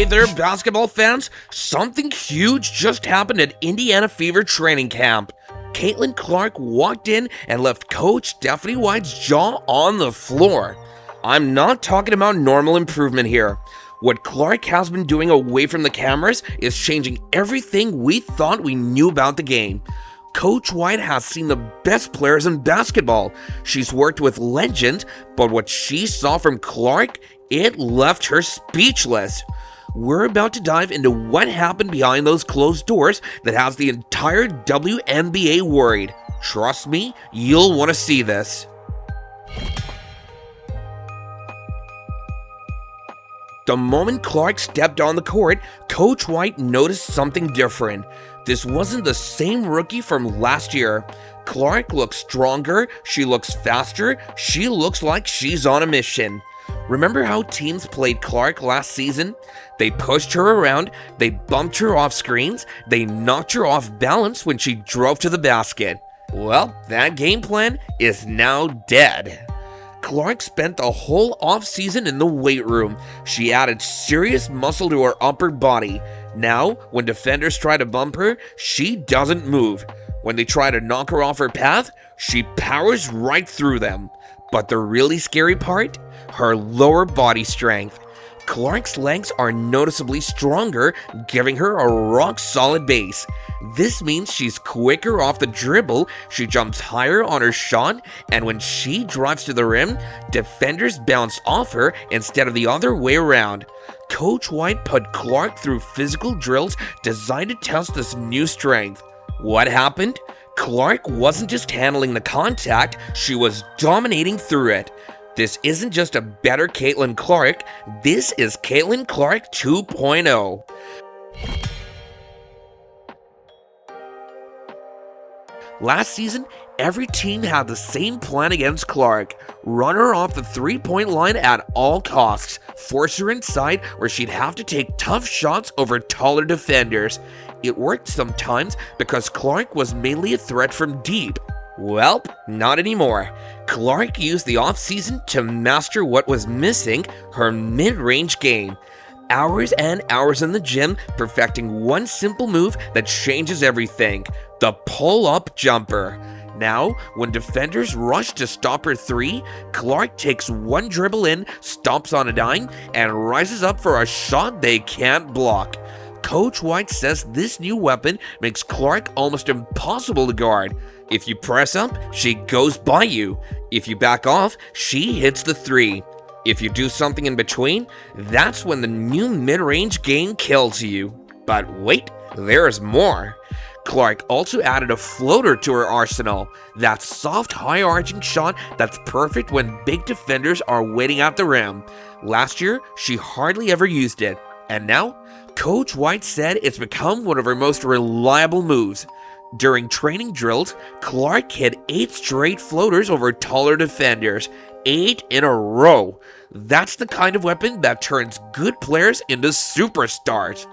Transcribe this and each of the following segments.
Hey there, basketball fans! Something huge just happened at Indiana Fever training camp. Caitlin Clark walked in and left Coach Stephanie White's jaw on the floor. I'm not talking about normal improvement here. What Clark has been doing away from the cameras is changing everything we thought we knew about the game. Coach White has seen the best players in basketball. She's worked with legends, but what she saw from Clark, it left her speechless. We're about to dive into what happened behind those closed doors that has the entire WNBA worried. Trust me, you'll want to see this. The moment Clark stepped on the court, Coach White noticed something different. This wasn't the same rookie from last year. Clark looks stronger, she looks faster, she looks like she's on a mission. Remember how teams played Clark last season? They pushed her around, they bumped her off screens, they knocked her off balance when she drove to the basket. Well, that game plan is now dead. Clark spent the whole offseason in the weight room. She added serious muscle to her upper body. Now, when defenders try to bump her, she doesn't move. When they try to knock her off her path, she powers right through them. But the really scary part? Her lower body strength. Clark's legs are noticeably stronger, giving her a rock-solid base. This means she's quicker off the dribble, she jumps higher on her shot, and when she drives to the rim, defenders bounce off her instead of the other way around. Coach White put Clark through physical drills designed to test this new strength. What happened? Clark wasn't just handling the contact, she was dominating through it. This isn't just a better Caitlin Clark, this is Caitlin Clark 2.0. Last season, every team had the same plan against Clark. Run her off the three-point line at all costs, force her inside where she'd have to take tough shots over taller defenders. It worked sometimes because Clark was mainly a threat from deep. Well, not anymore. Clark used the offseason to master what was missing, her mid-range game. Hours and hours in the gym perfecting one simple move that changes everything, the pull-up jumper. Now, when defenders rush to stop her three, Clark takes one dribble in, stops on a dime, and rises up for a shot they can't block. Coach White says this new weapon makes Clark almost impossible to guard. If you press up, she goes by you. If you back off, she hits the three. If you do something in between, that's when the new mid-range game kills you. But wait, there's more. Clark also added a floater to her arsenal. That soft, high-arching shot that's perfect when big defenders are waiting at the rim. Last year, she hardly ever used it. And now, Coach White said it's become one of her most reliable moves. During training drills, Clark hit 8 straight floaters over taller defenders. 8 in a row. That's the kind of weapon that turns good players into superstars.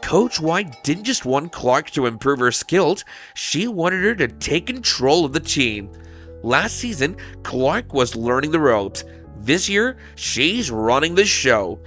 Coach White didn't just want Clark to improve her skills, she wanted her to take control of the team. Last season, Clark was learning the ropes. This year, she's running the show.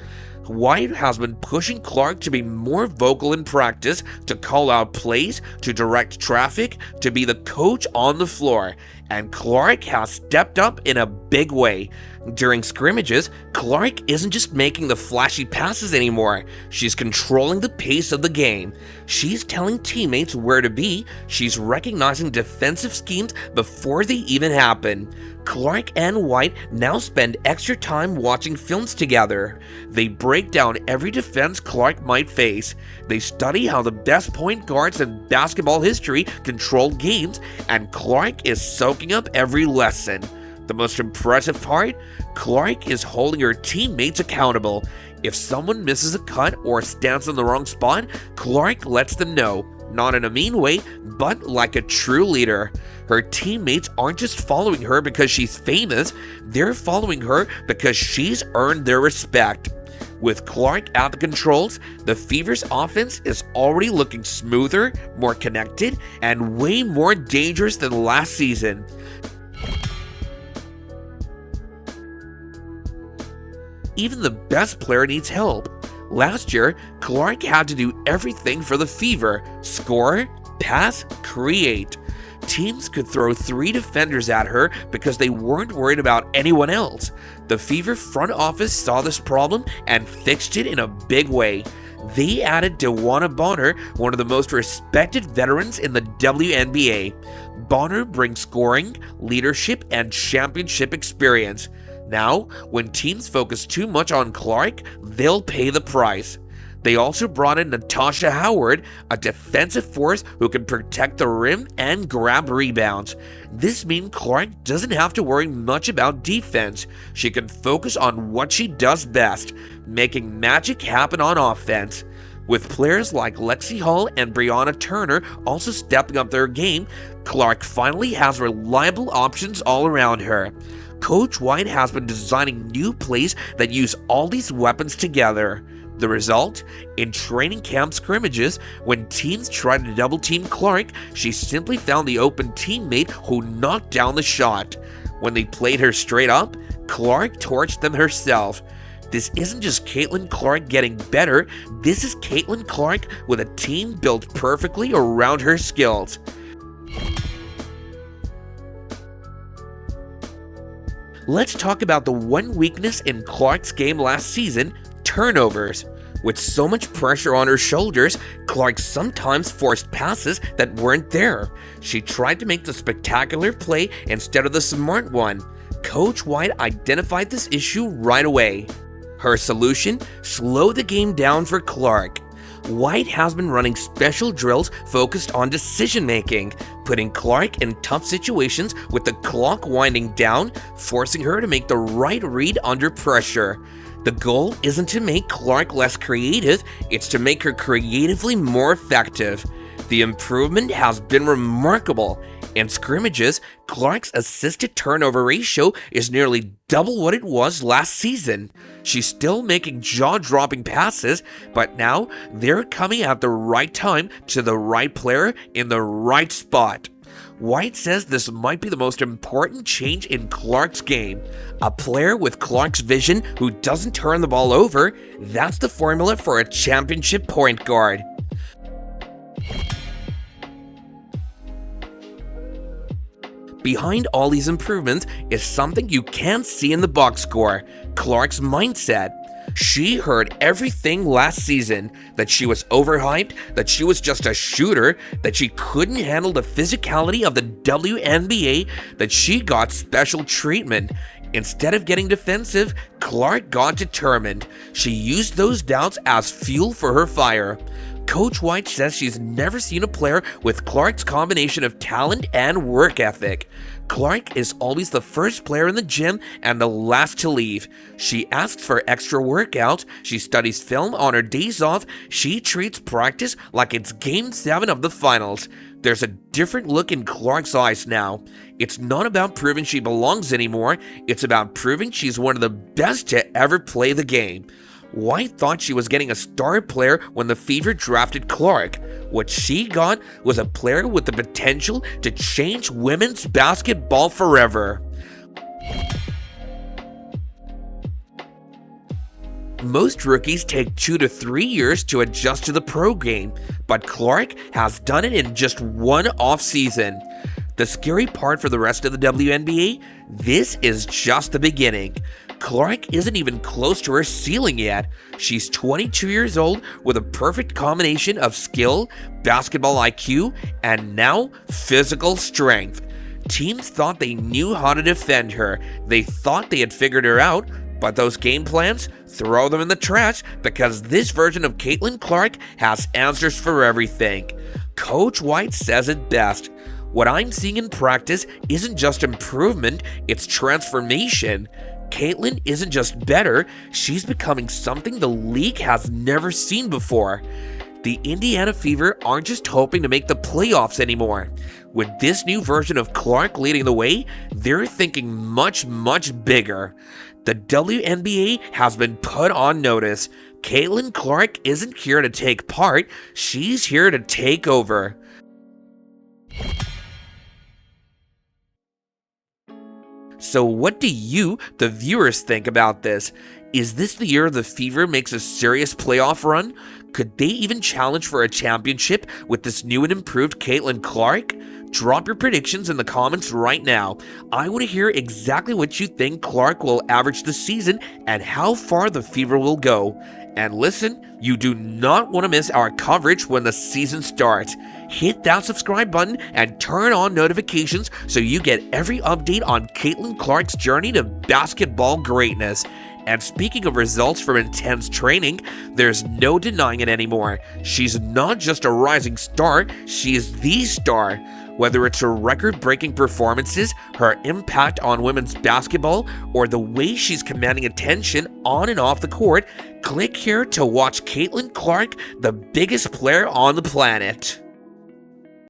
White has been pushing Clark to be more vocal in practice, to call out plays, to direct traffic, to be the coach on the floor, and Clark has stepped up in a big way. During scrimmages, Clark isn't just making the flashy passes anymore, she's controlling the pace of the game. She's telling teammates where to be, she's recognizing defensive schemes before they even happen. Clark and White now spend extra time watching films together. They break down every defense Clark might face. They study how the best point guards in basketball history controlled games, and Clark is soaking up every lesson. The most impressive part? Clark is holding her teammates accountable. If someone misses a cut or stands in the wrong spot, Clark lets them know. Not in a mean way, but like a true leader. Her teammates aren't just following her because she's famous, they're following her because she's earned their respect. With Clark at the controls, the Fever's offense is already looking smoother, more connected, and way more dangerous than last season. even the best player needs help. Last year, Clark had to do everything for the Fever: score, pass, create. Teams could throw 3 defenders at her because they weren't worried about anyone else. The Fever front office saw this problem and fixed it in a big way. They added DeWanna Bonner, one of the most respected veterans in the WNBA. Bonner brings scoring, leadership, and championship experience. Now, when teams focus too much on Clark, they'll pay the price. They also brought in Natasha Howard, a defensive force who can protect the rim and grab rebounds. This means Clark doesn't have to worry much about defense. She can focus on what she does best, making magic happen on offense. With players like Lexi Hall and Brianna Turner also stepping up their game, Clark finally has reliable options all around her. Coach White has been designing new plays that use all these weapons together. The result? In training camp scrimmages, when teams tried to double team Clark, she simply found the open teammate who knocked down the shot. When they played her straight up, Clark torched them herself. This isn't just Caitlin Clark getting better, this is Caitlin Clark with a team built perfectly around her skills. Let's talk about the one weakness in Clark's game last season: turnovers. With so much pressure on her shoulders, Clark sometimes forced passes that weren't there. She tried to make the spectacular play instead of the smart one. Coach White identified this issue right away. Her solution? Slow the game down for Clark. White has been running special drills focused on decision making, putting Clark in tough situations with the clock winding down, forcing her to make the right read under pressure. The goal isn't to make Clark less creative, it's to make her creatively more effective. The improvement has been remarkable. In scrimmages, Clark's assisted turnover ratio is nearly double what it was last season. She's still making jaw-dropping passes, but now they're coming at the right time to the right player in the right spot. White says this might be the most important change in Clark's game. A player with Clark's vision who doesn't turn the ball over, that's the formula for a championship point guard. Behind all these improvements is something you can't see in the box score: Clark's mindset. She heard everything last season, that she was overhyped, that she was just a shooter, that she couldn't handle the physicality of the WNBA, that she got special treatment. Instead of getting defensive, Clark got determined. She used those doubts as fuel for her fire. Coach White says she's never seen a player with Clark's combination of talent and work ethic. Clark is always the first player in the gym and the last to leave. She asks for extra workouts, she studies film on her days off, she treats practice like it's Game 7 of the finals. There's a different look in Clark's eyes now. It's not about proving she belongs anymore, it's about proving she's one of the best to ever play the game. White thought she was getting a star player when the Fever drafted Clark. What she got was a player with the potential to change women's basketball forever. Most rookies take 2 to 3 years to adjust to the pro game, but Clark has done it in just one off-season. The scary part for the rest of the WNBA? This is just the beginning. Clark isn't even close to her ceiling yet. She's 22 years old with a perfect combination of skill, basketball IQ, and now physical strength. Teams thought they knew how to defend her. They thought they had figured her out, but those game plans? Throw them in the trash, because this version of Caitlin Clark has answers for everything. Coach White says it best: "What I'm seeing in practice isn't just improvement, it's transformation." Caitlin isn't just better, she's becoming something the league has never seen before. The Indiana Fever aren't just hoping to make the playoffs anymore. With this new version of Clark leading the way, they're thinking much, much bigger. The WNBA has been put on notice. Caitlin Clark isn't here to take part, she's here to take over. So what do you, the viewers, think about this? Is this the year the Fever makes a serious playoff run? Could they even challenge for a championship with this new and improved Caitlin Clark? Drop your predictions in the comments right now. I want to hear exactly what you think Clark will average this season and how far the Fever will go. And listen, you do not want to miss our coverage when the season starts. Hit that subscribe button and turn on notifications so you get every update on Caitlin Clark's journey to basketball greatness. And speaking of results from intense training, there's no denying it anymore. She's not just a rising star, she is the star. Whether it's her record-breaking performances, her impact on women's basketball, or the way she's commanding attention on and off the court, click here to watch Caitlin Clark, the biggest player on the planet.